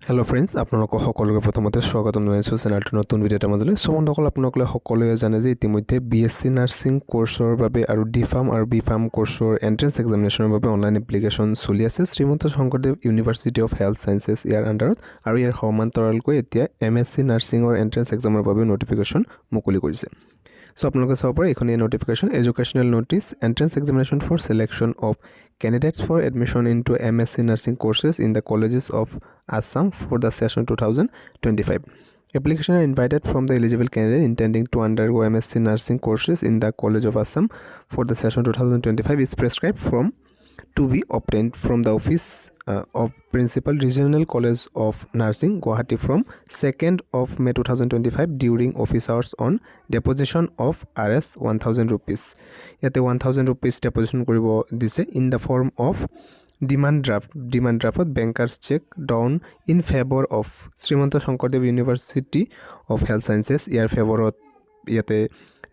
Hello friends আপোনালোকক সকলোকে প্ৰথমতে স্বাগতম জনাইছো চেনেলটো নতুন ভিডিওটা মাজলৈ সো বন্ধুসকল আপোনালোকে সকলোৱে জানে যে ইতিমধ্যে বিএসসি নাৰ্সিং কোৰ্সৰ বাবে আৰু ডি ফাৰ্ম আৰু বি ফাৰ্ম কোৰ্সৰ এন্ট্ৰেন্স এক্সামিনেশনৰ বাবে অনলাইন এপ্লিকেশন চলি আছে Srimanta Sankardev university of health sciences ইয়াৰ আন্ডাৰত আৰু ইয়াৰ সমান্তৰালকৈ এতিয়া এমএসসি নাৰ্সিংৰ এন্ট্ৰেন্স এক্সামৰ বাবে নটিফিকেশন মুকলি কৰিছে So আপোনালোকে চাব পাৰে এখন notification educational notice entrance examination for selection of candidates for admission into MSc nursing courses in the colleges of Assam for the session 2025. Application are invited from the eligible candidate intending to undergo MSc nursing courses in the College of Assam for the session 2025 is prescribed from to be obtained from the office of Principal Regional College of Nursing Guwahati from 2nd of May 2025 during office hours on deposition of Rs 1000 rupees. Yate 1000 rupees deposition koribo dise in the form of demand draft bankers check down in favor of Srimanto Shankardev University of Health Sciences ইয়াৰ ফেভৰত ইয়াতে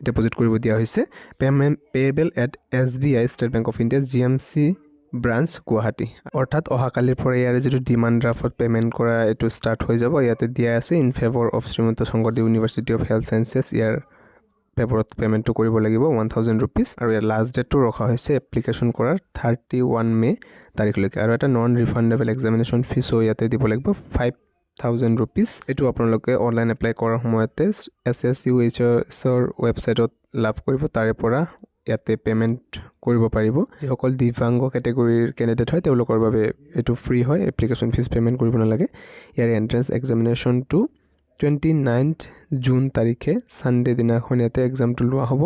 deposit koribo দিয়া হৈছে payment payable at SBI State Bank of India GMC branch Guwahati অৰ্থাৎ অহাকালিৰ পৰা ইয়াৰ যেটো demand draft payment কৰা এটো start হৈ যাব ইয়াতে দিয়া আছে in favour of Srimanta Sankardev university of health sciences ইয়াৰ ফেভৰত পেমেন্টটো কৰিব লাগিব 1000 rupees আৰু ইয়াৰ লাষ্ট ডেটটো ৰখা হৈছে এপ্লিকেশন কৰাৰ 31 মে তাৰিখলৈকে আৰু এটা নন ৰিফান্ডেবল এক্সামিনেশন ফিসও ইয়াতে দিব লাগিব 5000 rupees এটো আপোনালোকে অনলাইন এপ্লাই কৰাৰ সময়তে SSUHS ৰ ৱেবসাইটত লাভ কৰিব তাৰে পৰা ইয়াতে পেমেন্ট কৰিব পাৰিব যে সকল দিব্যাংগ ক্যাটাগৰীৰ ক্যান্ডিডেট হয় তেওঁলোকৰ বাবে এটো ফ্ৰী হয় এপ্লিকেশন ফিস পেমেন্ট কৰিব নালাগে ইয়াৰ entrance examination to 29th June তাৰিখে সানডে দিনাখন ইয়াতে এক্সামটো লোৱা হ'ব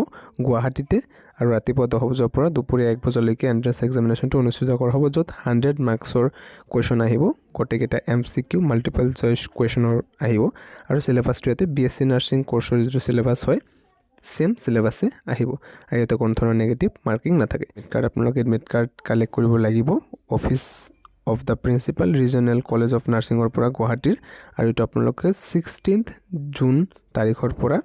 গুৱাহাটীতে আৰু ৰাতিপুৱা 10 বজাৰ পৰা দুপৰীয়া 1 বজালৈকে এন্ট্ৰেন্স এক্সামিনেশনটো অনুষ্ঠিত কৰা হ'ব যত 100 মাৰ্কছৰ কোৱেশ্চন আহিব গটেকেটা এমসিকিউ মাল্টিপল চয়েস কোৱেশ্চনৰ আহিব আৰু সিলেবাসটো ইয়াতে বিএসসি নাৰ্সিং কোৰ্সৰ যেটো সিলেবাস হয় सेम सिलेबासे আহিব আৰু এটা কোন ধৰণৰ নেগেটিভ মাৰ্কিং নাথাকে কাৰ্ড আপোনালোক এডমিট কাৰ্ড কালেক্ট কৰিব লাগিব office of the principal regional college of নাৰ্সিংৰ পৰা গুৱাহাটীৰ আৰু এটা আপোনালোকে 16th জুন তাৰিখৰ পৰা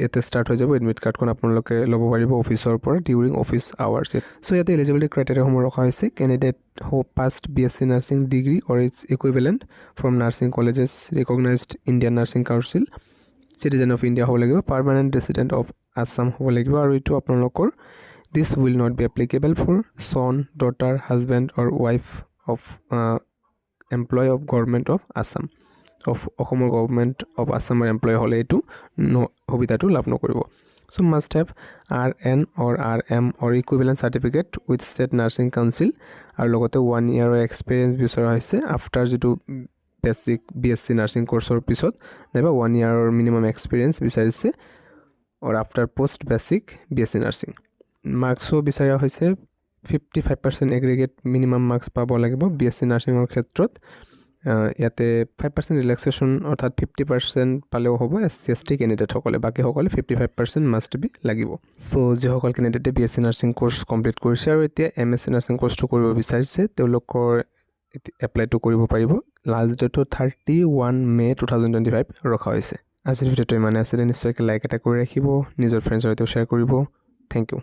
এতে স্টাৰ্ট হৈ যাব এডমিট কাৰ্ডখন আপোনালোকে ল'ব পাৰিব অফিসৰ পৰা ডিউৰিং অফিস আৱাৰ্স সো ইয়াতে এলিজিবিলিটি ক্ৰাইটেৰিয়া সমূহ ৰখা হৈছে candidate who passed BSc nursing degree or its equivalent from nursing colleges recognised Indian nursing council citizen of India হ'ব লাগিব permanent resident of Assam হ'ব লাগিব আৰু এটো আপোনালোকৰ this will not be applicable for son daughter husband or wife of employee of government of Assam of Assam government of Assam employee হলে এটো হবিতাটো লাভ নকৰিব so must have RN or RM or equivalent certificate with state nursing council আৰু লগতে 1 year experience বিচৰা হৈছে after যেটো basic BSc nursing কোৰ্সৰ পিছত নাইবা 1 year মিনিমাম এক্সপেৰিয়েন্স বিচাৰিছে or after post basic BSc nursing মাৰ্কসও বিচাৰা হৈছে 55% এগ্ৰিগেট মিনিমাম মাৰ্কস পাব লাগিব বিএসসি নাৰ্সিংৰ ক্ষেত্ৰত ইয়াতে 5% ৰিলেক্সেশন অৰ্থাৎ 50% পালেও হ'ব এসটি ক্যান্ডিডেট সকলে বাকি সকলে 55% মাস্ট বি লাগিব সো যে সকল ক্যান্ডিডেটে বিএসসি নার্সিং কোর্স কমপ্লিট কৰিছে আৰু এতিয়া এমএসসি নাৰ্সিং কোৰ্সটো কৰিব বিচাৰিছে তেওঁলোকৰ এপ্লাই টু কৰিব পাৰিব লাষ্ট ডেট 31 মে 2025 ৰখা হৈছে আজিৰ ভিডিওটো ইমানে আছিল নিশ্চয়কৈ লাইক এটা কৰি ৰাখিব নিজৰ ফ্ৰেণ্ডছৰ সৈতে শ্বেয়াৰ কৰিব থ্যাংক ইউ